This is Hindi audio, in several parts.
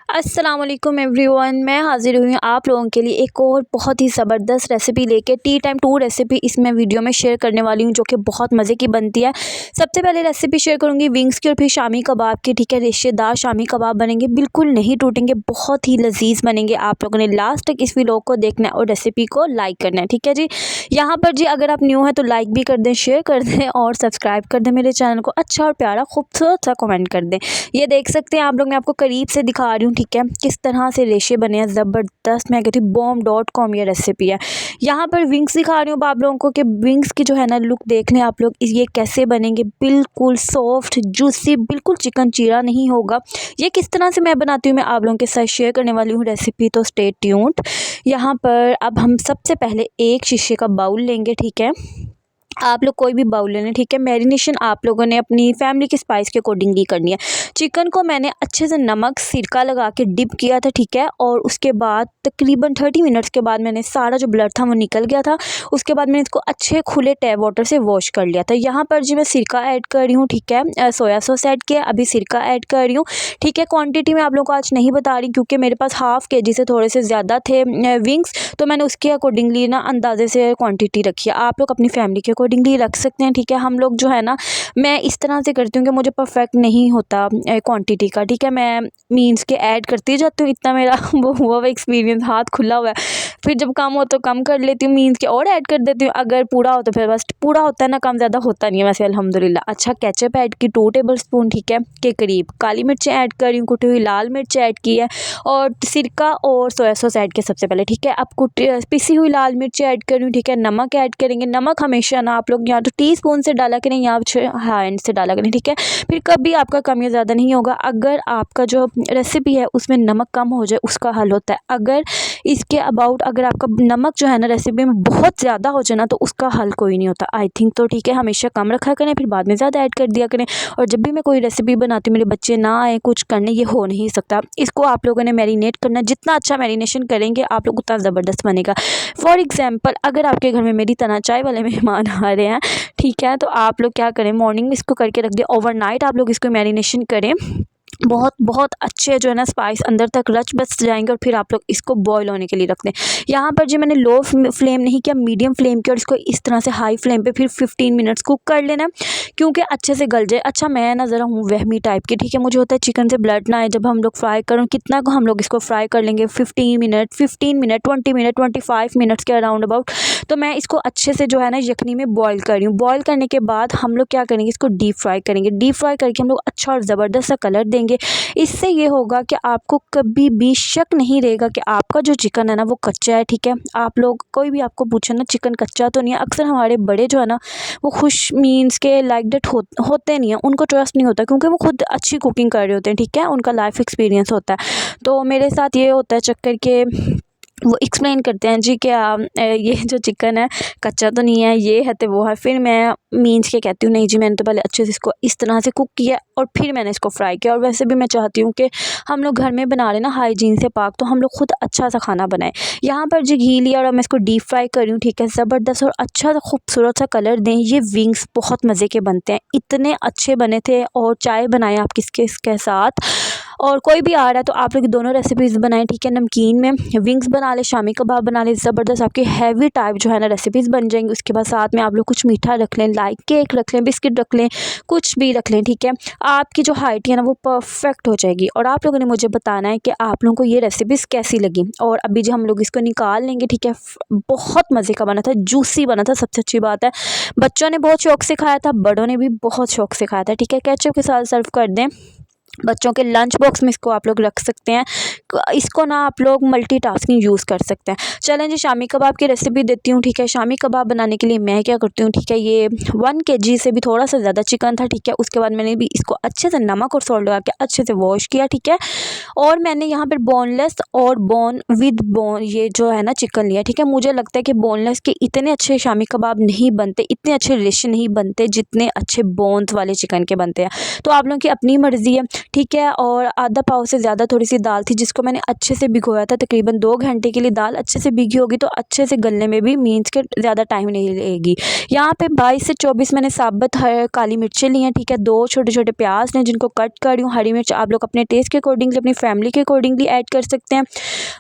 अस्सलाम वालेकुम एवरीवन, मैं हाज़िर हुई हूँ आप लोगों के लिए एक और बहुत ही ज़बरदस्त रेसिपी लेके। टी टाइम 2 रेसिपी इसमें वीडियो में शेयर करने वाली हूँ जो कि बहुत मज़े की बनती है। सबसे पहले रेसिपी शेयर करूँगी विंग्स की और फिर शामी कबाब की। ठीक है, रेशेदार शामी कबाब बनेंगे, बिल्कुल नहीं टूटेंगे, बहुत ही लजीज बनेंगे। आप लोगों ने लास्ट तक इस व्लॉग को देखना है और रेसिपी को लाइक करना है। ठीक है जी, यहाँ पर जी अगर आप न्यू हैं तो लाइक भी कर दें, शेयर कर दें और सब्सक्राइब कर दें मेरे चैनल को। अच्छा और प्यारा खूबसूरत सा कमेंट कर दें। ये देख सकते हैं आप लोग, मैं आपको करीब से दिखा रही हूँ। ठीक है, किस तरह से रेशे बने हैं ज़बरदस्त। मैं कहती हूँ bomb.com ये रेसिपी है। यहाँ पर विंग्स दिखा रही हूँ आप लोगों को कि विंग्स की जो है ना लुक देख लें आप लोग, ये कैसे बनेंगे। बिल्कुल सॉफ्ट जूसी, बिल्कुल चिकन चीरा नहीं होगा। ये किस तरह से मैं बनाती हूँ मैं आप लोगों के साथ शेयर करने वाली हूँ रेसिपी, तो स्टे ट्यून्ड। यहाँ पर अब हम सबसे पहले एक शीशे का बाउल लेंगे। ठीक है, आप लोग कोई भी बाउल ले लें। ठीक है, मैरिनेशन आप लोगों ने अपनी फैमिली के स्पाइस के अकॉर्डिंगली करनी है। चिकन को मैंने अच्छे से नमक सिरका लगा के डिप किया था। ठीक है, और उसके बाद तकरीबन 30 मिनट्स के बाद मैंने सारा जो ब्लड था वो निकल गया था। उसके बाद मैंने इसको अच्छे खुले टैप वाटर से वॉश कर लिया था। यहाँ पर जी मैं सिरका ऐड कर रही हूँ। ठीक है, सोया सॉस ऐड किया, अभी सिरका ऐड कर रही हूँ। ठीक है, क्वान्टिटी मैं आप लोगों को आज नहीं बता रही क्योंकि मेरे पास ½ kg से थोड़े से ज़्यादा थे विंग्स, तो मैंने उसके अकॉर्डिंगली ना अंदाजे से क्वांटिटी रखी है। आप लोग अपनी फैमिली के अकॉर्डिंगली रख सकते हैं। ठीक है, हम लोग जो है ना, मैं इस तरह से करती हूँ कि मुझे परफेक्ट नहीं होता क्वांटिटी का। ठीक है, मैं मीन्स के ऐड करती जाती हूँ, इतना मेरा वो हुआ हुआ एक्सपीरियंस, हाथ खुला हुआ है। फिर जब कम हो तो कम कर लेती हूँ, मीन्स के और ऐड कर देती हूँ। अगर पूरा हो तो फिर बस पूरा होता है ना, कम ज़्यादा होता नहीं है वैसे अल्हम्दुलिल्लाह। अच्छा, केचप ऐड की 2 टेबलस्पून। ठीक है, के करीब काली मिर्चें ऐड कर रही हूँ, कुटी हुई लाल मिर्च ऐड की है और सिरका और सोया सॉस ऐड किया सबसे पहले। ठीक है, अब पिसी हुई लाल मिर्च ऐड कर रही हूँ। ठीक है, नमक ऐड करेंगे। नमक हमेशा ना आप लोग या तो टीस्पून से डाला करें या हैंड से डाला करें। ठीक है, फिर कभी आपका कम या ज़्यादा नहीं होगा। अगर आपका जो रेसिपी है उसमें नमक कम हो जाए उसका हल होता है। अगर इसके अबाउट अगर आपका नमक जो है ना रेसिपी में बहुत ज़्यादा हो जाए ना तो उसका हल कोई नहीं होता आई थिंक। तो ठीक है, हमेशा कम रखा करें, फिर बाद में ज़्यादा ऐड कर दिया करें। और जब भी मैं कोई रेसिपी बनाती हूँ मेरे बच्चे ना आए कुछ करने, ये हो नहीं सकता। इसको आप लोगों ने मैरिनेट करना, जितना अच्छा मैरिनेशन करेंगे आप लोग उतना ज़बरदस्त बनेगा। फॉर एग्जाम्पल, अगर आपके घर में मेरी तरह चाय वाले मेहमान आ रहे हैं, ठीक है, तो आप लोग क्या करें, मॉर्निंग में इसको करके रख दिया, ओवरनाइट आप लोग इसको मैरिनेशन करें। बहुत बहुत अच्छे जो है ना स्पाइस अंदर तक रच बस जाएंगे और फिर आप लोग इसको बॉईल होने के लिए रख दें। यहाँ पर जो मैंने लो फ्लेम नहीं किया, मीडियम फ्लेम किया और इसको इस तरह से हाई फ्लेम पे फिर 15 मिनट्स कुक कर लेना क्योंकि अच्छे से गल जाए। अच्छा, मैं ना ज़रा हूँ वहमी टाइप की। ठीक है, मुझे होता है चिकन से ब्लड ना आए जब हम लोग फ्राई करें। कितना को हम लोग इसको फ्राई कर लेंगे, 15 मिनट 20 मिनट 25 मिनट्स के अराउंड अबाउट। तो मैं इसको अच्छे से जो है ना यखनी में बॉईल कर रही हूँ। बॉईल करने के बाद हम लोग क्या करेंगे, इसको डीप फ्राई करेंगे। डीप फ्राई करके हम लोग अच्छा और ज़बरदस्त सा कलर देंगे। इससे ये होगा कि आपको कभी भी शक नहीं रहेगा कि आपका जो चिकन है ना वो कच्चा है। ठीक है, आप लोग कोई भी आपको पूछे ना चिकन कच्चा तो नहीं है, अक्सर हमारे बड़े जो है ना वो खुश मीन्स के लाइक डेट होते नहीं हैं, उनको ट्रस्ट नहीं होता क्योंकि वो खुद अच्छी कुकिंग कर रहे होते हैं। ठीक है, उनका लाइफ एक्सपीरियंस होता है। तो मेरे साथ ये होता है चक्कर के वो एक्सप्लेन करते हैं जी कि ये जो चिकन है कच्चा तो नहीं है, ये है तो वो है। फिर मैं मीन्स के कहती हूँ नहीं जी, मैंने तो पहले अच्छे से इसको इस तरह से कुक किया और फिर मैंने इसको फ्राई किया। और वैसे भी मैं चाहती हूँ कि हम लोग घर में बना रहे ना हाइजीन से पाक, तो हम लोग खुद अच्छा सा खाना बनाएं। यहाँ पर जी घी लिया और मैं इसको डीप फ्राई कर रही हूँ। ठीक है, ज़बरदस्त और अच्छा सा खूबसूरत सा कलर दें। ये विंग्स बहुत मज़े के बनते हैं, इतने अच्छे बने थे। और चाय बनाएं आप किसके इसके साथ, और कोई भी आ रहा है तो आप लोग दोनों रेसिपीज़ बनाएं। ठीक है, नमकीन में विंग्स बना ले, शामी कबाब बना ले, ज़बरदस्त आपकी हैवी टाइप जो है ना रेसिपीज़ बन जाएंगी। उसके बाद साथ में आप लोग कुछ मीठा रख लें, लाइक केक रख लें, बिस्किट रख लें, कुछ भी रख लें। ठीक है, आपकी जो हाइट है ना वो परफेक्ट हो जाएगी। और आप लोगों ने मुझे बताना है कि आप लोगों को ये रेसिपीज़ कैसी लगी। और अभी जो हम लोग इसको निकाल लेंगे। ठीक है, बहुत मज़े का बना था, जूसी बना था, सबसे अच्छी बात है। बच्चों ने बहुत शौक से खाया था, बड़ों ने भी बहुत शौक से खाया था। ठीक है, केचप के साथ सर्व कर दें। बच्चों के लंच बॉक्स में इसको आप लोग रख सकते हैं। इसको ना आप लोग मल्टीटास्किंग यूज़ कर सकते हैं। चलें जी, शामी कबाब की रेसिपी देती हूँ। ठीक है, शामी कबाब बनाने के लिए मैं क्या करती हूँ, ठीक है, ये 1 kg से भी थोड़ा सा ज़्यादा चिकन था। ठीक है, उसके बाद मैंने भी इसको अच्छे से नमक और सॉल्ट लगा के अच्छे से वॉश किया। ठीक है, और मैंने यहाँ पर बोनलेस और बोन विद बोन ये जो है ना चिकन लिया। ठीक है, मुझे लगता है कि बोनलेस के इतने अच्छे शामी कबाब नहीं बनते, इतने अच्छे रेशे नहीं बनते जितने अच्छे बोन्स वाले चिकन के बनते हैं। तो आप लोगों की अपनी मर्ज़ी है। ठीक है। और आधा पाव से ज़्यादा थोड़ी सी दाल थी जिसको मैंने अच्छे से भिगोया था, तकरीबन 2 घंटे के लिए। दाल अच्छे से भीगी होगी तो अच्छे से गलने में भी मीन्स के ज़्यादा टाइम नहीं लगेगी। यहाँ पे 22 से 24 मैंने साबुत काली मिर्चें ली हैं, ठीक है। 2 छोटे छोटे प्याज हैं जिनको कट कर रही हूँ। हरी मिर्च आप लोग अपने टेस्ट के अकॉर्डिंगली, अपनी फैमिली के अकॉर्डिंगली ऐड कर सकते हैं।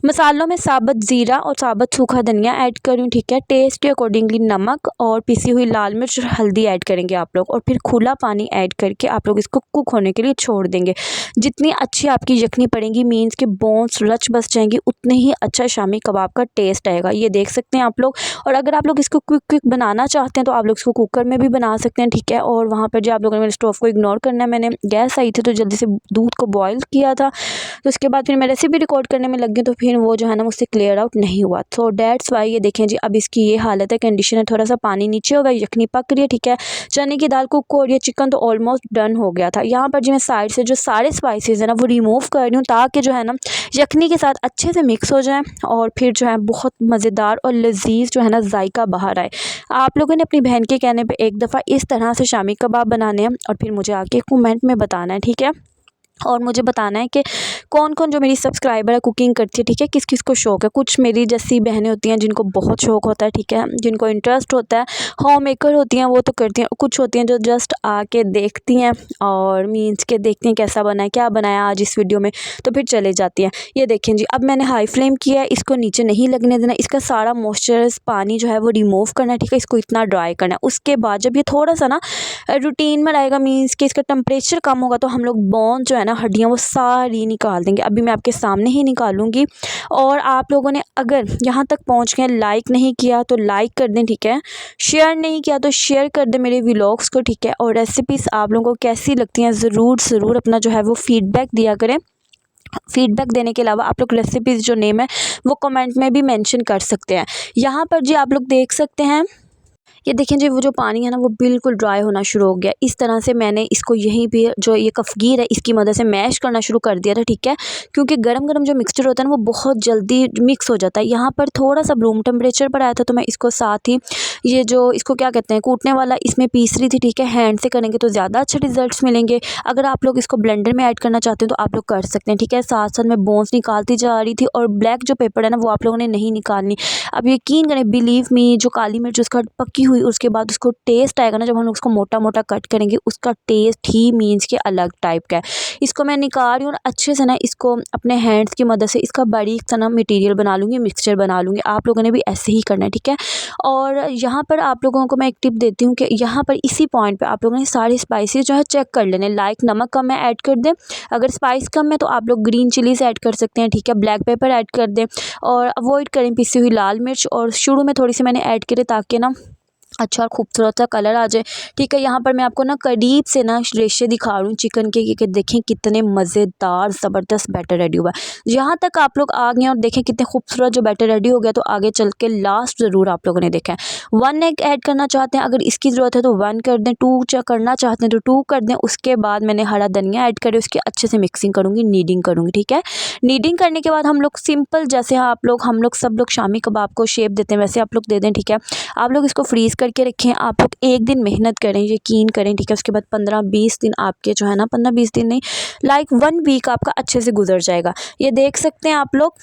मसालों में साबुत ज़ीरा और साबुत सूखा धनिया ऐड कर रही हूँ, ठीक है। टेस्ट के अकॉर्डिंगली नमक और पिसी हुई लाल मिर्च और हल्दी ऐड करेंगे आप लोग, और फिर खुला पानी ऐड करके आप लोग इसको कुक होने के लिए छोड़ देंगे। जितनी अच्छी आपकी यखनी पड़ेगी, मीन्स के बोन्स रच बस जाएंगी, उतने ही अच्छा शामी कबाब का टेस्ट आएगा। ये देख सकते हैं आप लोग। और अगर आप लोग इसको क्विक क्विक बनाना चाहते हैं तो आप लोग इसको कुकर में भी बना सकते हैं, ठीक है। और वहाँ पर जो आप लोगों ने मेरे स्टोव को इग्नोर करना है, मैंने गैस आई थी तो जल्दी से दूध को बॉयल किया था, तो उसके बाद फिर मैं रेसिपी रिकॉर्ड करने में लग गई, तो फिर वो जो है ना मुझसे क्लियर आउट नहीं हुआ। तो डेट्स वाई ये देखें जी, अब इसकी ये हालत है, कंडीशन है। थोड़ा सा पानी नीचे होगा, यखनी पक रही है, ठीक है। चने की दाल कुक हो रही है, चिकन तो ऑलमोस्ट डन हो गया था। यहाँ पर जी मैं साइड से जो सारे स्पाइसेस है ना वो रिमूव कर रही हूँ, ताकि जो है ना यखनी के साथ अच्छे से मिक्स हो जाए और फिर जो है बहुत मज़ेदार और लजीज जो है ना जायका बाहर आए। आप लोगों ने अपनी बहन के कहने पे एक दफ़ा इस तरह से शामी कबाब बनाने हैं और फिर मुझे आके कमेंट में बताना है, ठीक है। और मुझे बताना है कि कौन कौन जो मेरी सब्सक्राइबर है कुकिंग करती है, ठीक है। किस किस को शौक़ है। कुछ मेरी जैसी बहनें होती हैं जिनको बहुत शौक़ होता है, ठीक है, जिनको इंटरेस्ट होता है, होम मेकर होती हैं, वो तो करती हैं। कुछ होती हैं जो जस्ट आके देखती हैं और मीन्स के देखती हैं कैसा बना है, क्या बनाया आज इस वीडियो में, तो फिर चले जाती हैं। ये देखें जी, अब मैंने हाई फ्लेम किया है, इसको नीचे नहीं लगने देना। इसका सारा मॉइस्चराइज पानी जो है वो रिमूव करना है, ठीक है। इसको इतना ड्राई करना है। उसके बाद जब ये थोड़ा सा ना रूटीन में रहेगा, मीन्स कि इसका टेम्परेचर कम होगा, तो हम लोग बोन जो है ना, हड्डियाँ, वो सारी निकाल देंगे। अभी मैं आपके सामने ही निकालूंगी। और आप लोगों ने अगर यहाँ तक पहुँच गए, लाइक नहीं किया तो लाइक कर दें, ठीक है। शेयर नहीं किया तो शेयर कर दें मेरे व्लॉग्स को, ठीक है। और रेसिपीज़ आप लोगों को कैसी लगती हैं ज़रूर अपना जो है वो फीडबैक दिया करें। फीडबैक देने के अलावा आप लोग रेसिपीज़ जो नेम है वो कमेंट में भी मेंशन कर सकते हैं। यहाँ पर जी आप लोग देख सकते हैं, ये देखें जी, वो जो पानी है ना वो बिल्कुल ड्राई होना शुरू हो गया। इस तरह से मैंने इसको यहीं पे जो ये कफ़गीर है इसकी मदद से मैश करना शुरू कर दिया था, ठीक है। क्योंकि गरम गरम जो मिक्सचर होता है ना वो बहुत जल्दी मिक्स हो जाता है। यहाँ पर थोड़ा सा रूम टेम्परेचर पर आया था, तो मैं इसको साथ ही ये जो इसको क्या कहते हैं कूटने वाला, इसमें पीस रही थी, ठीक है। हैंड से करेंगे तो ज़्यादा अच्छे रिजल्ट्स मिलेंगे। अगर आप लोग इसको ब्लेंडर में ऐड करना चाहते हो तो आप लोग कर सकते हैं, ठीक है। साथ साथ मैं बोन्स निकालती जा रही थी, और ब्लैक जो पेपर है ना वो आप लोगों ने नहीं निकालनी। अब यकीन करें, बिलीव मी, जो काली मिर्च उसका पक्की हुई, उसके बाद उसको टेस्ट आएगा ना, जब हम लोग उसको मोटा मोटा कट करेंगे, उसका टेस्ट ही मीन्स के अलग टाइप का है। इसको मैं निकाल रही हूँ और अच्छे से ना इसको अपने हैंड्स की मदद से इसका बारीक सा ना मटेरियल बना लूँगी, मिक्सचर बना लूँगी। आप लोगों ने भी ऐसे ही करना है, ठीक है। और यहाँ पर आप लोगों को मैं एक टिप देती हूँ कि यहाँ पर इसी पॉइंट पे आप लोगों ने सारे स्पाइसेस जो है चेक कर लेने। लाइक नमक कम है ऐड कर दें, अगर स्पाइस कम है तो आप लोग ग्रीन चिलीज़ ऐड कर सकते हैं, ठीक है। ब्लैक पेपर ऐड कर दें, और अवॉइड करें पिसी हुई लाल मिर्च। और शुरू में थोड़ी सी मैंने ऐड करी ताकि ना अच्छा और खूबसूरत सा कलर आ जाए, ठीक है। यहाँ पर मैं आपको ना करीब से ना रेशे दिखा रही हूँ चिकन के, कि देखें कितने मज़ेदार ज़बरदस्त बैटर रेडी हुआ है। यहाँ तक आप लोग आ गए और देखें कितने खूबसूरत जो बैटर रेडी हो गया, तो आगे चल के लास्ट ज़रूर आप लोगों ने देखा है। 1 एग ऐड करना चाहते हैं, अगर इसकी ज़रूरत है तो 1 कर दें, 2 करना चाहते हैं तो 2 कर दें। उसके बाद मैंने हरा धनिया ऐड करें, उसकी अच्छे से मिक्सिंग करूँगी, नीडिंग करूँगी, ठीक है। नीडिंग करने के बाद हम लोग सिंपल, जैसे हम लोग सब लोग शामी कबाब को शेप देते हैं वैसे आप लोग दे दें, ठीक है। आप लोग इसको फ्रीज़ करके रखें। आप लोग एक दिन मेहनत करें, यकीन करें, ठीक है। उसके बाद 15-20 दिन आपके जो है ना, 15-20 दिन नहीं, लाइक 1 वीक आपका अच्छे से गुजर जाएगा। ये देख सकते हैं आप लोग,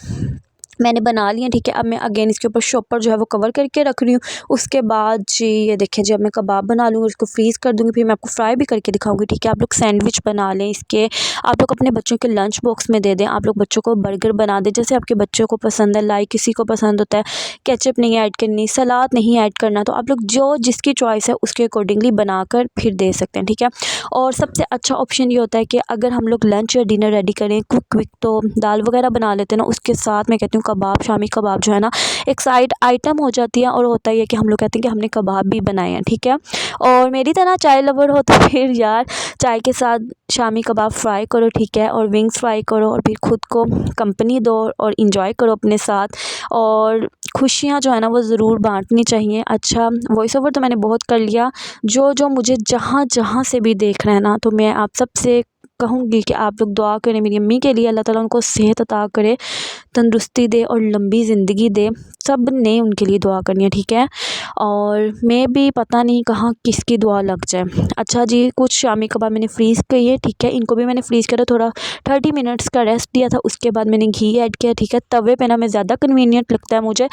मैंने बना लिया, ठीक है। अब मैं अगेन इसके ऊपर शॉपर जो है वो कवर करके रख रही हूँ। उसके बाद जी ये देखें जी, अब मैं कबाब बना लूँगी, उसको फ्रीज़ कर दूँगी, फिर मैं आपको फ्राई भी करके दिखाऊंगी, ठीक है। आप लोग सैंडविच बना लें इसके, आप लोग अपने बच्चों के लंच बॉक्स में दे दें। आप लोग बच्चों को बर्गर बना दें जैसे आपके बच्चों को पसंद है। लाइक किसी को पसंद होता है केचप नहीं ऐड करनी, सलाद नहीं ऐड करना, तो आप लोग जो जिसकी चॉइस है उसके अकॉर्डिंगली बनाकर फिर दे सकते हैं, ठीक है। और सबसे अच्छा ऑप्शन ये होता है कि अगर हम लोग लंच या डिनर रेडी करें क्विक, तो दाल वगैरह बना लेते हैं ना, उसके साथ मैं कहती हूँ कबाब, शामी कबाब जो है ना एक साइड आइटम हो जाती है। और होता ही है कि हम लोग कहते हैं कि हमने कबाब भी बनाए हैं, ठीक है। और मेरी तरह चाय लवर हो तो फिर यार चाय के साथ शामी कबाब फ्राई करो, ठीक है। और विंग्स फ्राई करो, और फिर खुद को कंपनी दो और इंजॉय करो अपने साथ। और खुशियाँ जो है ना वो ज़रूर बांटनी चाहिए। अच्छा, वॉइस ओवर तो मैंने बहुत कर लिया। जो मुझे जहाँ से भी देख रहे हैं ना, तो मैं आप सबसे कहूँगी कि आप लोग दुआ करें मेरी अम्मी के लिए, अल्लाह ताला उनको सेहत अता करे, तंदुरुस्ती दे और लंबी ज़िंदगी दे। सब ने उनके लिए दुआ करनी है, ठीक है। और मैं भी पता नहीं कहाँ किसकी दुआ लग जाए। अच्छा जी, कुछ शामी कबाब मैंने फ्रीज़ किए, ठीक है। इनको भी मैंने फ्रीज़ करा, थोड़ा 30 मिनट्स का रेस्ट दिया था। उसके बाद मैंने घी ऐड किया, ठीक है। तवे पे ना मैं ज़्यादा कन्वीनियंट लगता है मुझे,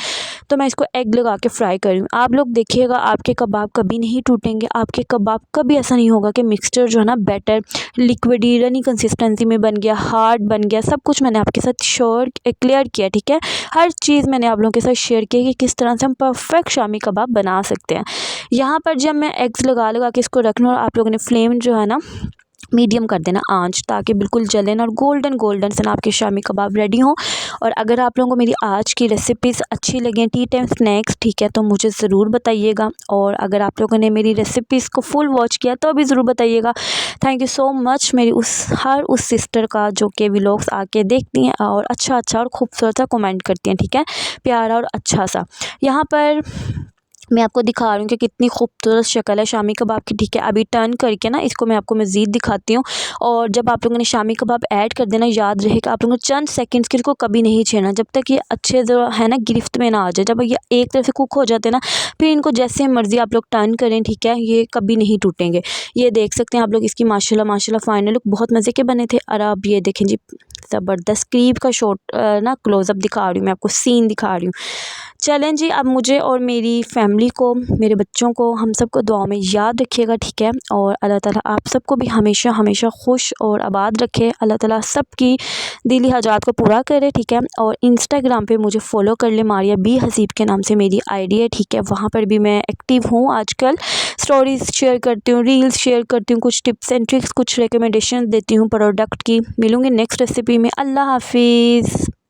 तो मैं इसको एग लगा के फ्राई कर रही हूँ। आप लोग देखिएगा, आपके कबाब कभी नहीं टूटेंगे, आपके कबाब कभी ऐसा नहीं होगा कि मिक्सचर जो है ना बैटर लिक्विडी रनी कंसिस्टेंसी में बन गया, हार्ड बन गया। सब कुछ मैंने आपके साथ क्लियर किया, ठीक है। हर चीज़ मैंने आप लोगों के साथ शेयर की कि किस तरह से हम परफेक्ट शामी कबाब बना सकते हैं। यहाँ पर जब मैं एग्स लगा के इसको रख लूँ, और आप लोगों ने फ्लेम जो है ना मीडियम कर देना आंच, ताकि बिल्कुल जले ना, और गोल्डन से ना आपके शामी कबाब रेडी हों। और अगर आप लोगों को मेरी आज की रेसिपीज़ अच्छी लगें, टी टाइम स्नैक्स, ठीक है, तो मुझे ज़रूर बताइएगा। और अगर आप लोगों ने मेरी रेसिपीज़ को फुल वॉच किया तो भी ज़रूर बताइएगा। थैंक यू सो मच मेरी उस सिस्टर का जो कि व्लॉग्स आके देखती हैं और अच्छा और खूबसूरत सा कमेंट करती हैं, ठीक है, प्यारा और अच्छा सा। यहाँ पर मैं आपको दिखा रही हूँ कि कितनी खूबसूरत शक्ल है शामी कबाब की, ठीक है। अभी टर्न करके ना इसको मैं आपको मज़ीद दिखाती हूँ। और जब आप लोगों ने शामी कबाब ऐड कर देना, याद रहेगा आप लोगों ने चंद सेकंड्स के इसको कभी नहीं छेड़ना, जब तक ये अच्छे जो है ना गिरफ्त में ना आ जाए। जब ये एक तरफ से कुक हो जाते हैं ना, फिर इनको जैसे मर्ज़ी आप लोग टर्न करें, ठीक है, ये कभी नहीं टूटेंगे। ये देख सकते हैं आप लोग, इसकी माशाल्लाह फाइनल लुक बहुत मज़े के बने थे। और आप ये देखें जी, ज़बरदस्त करीब का शॉट ना क्लोज़अप दिखा रही हूँ मैं आपको, सीन दिखा रही हूँ। चलें जी, अब मुझे और मेरी फैमिली को, मेरे बच्चों को, हम सबको दुआ में याद रखिएगा, ठीक है। और अल्लाह ताला आप सबको भी हमेशा खुश और आबाद रखे। अल्लाह ताला सबकी दिली हाजात को पूरा करे, ठीक है। और इंस्टाग्राम पे मुझे फ़ॉलो कर ले, मारिया बी हसीब के नाम से मेरी आईडी है, ठीक है। वहाँ पर भी मैं एक्टिव हूँ आजकल, स्टोरीज़ शेयर करती हूँ, रील्स शेयर करती हूँ, कुछ टिप्स एंड ट्रिक्स, कुछ रिकमेंडेशन देती हूँ प्रोडक्ट की। मिलूँगी नेक्स्ट रेसिपी में। अल्लाह हाफिज़।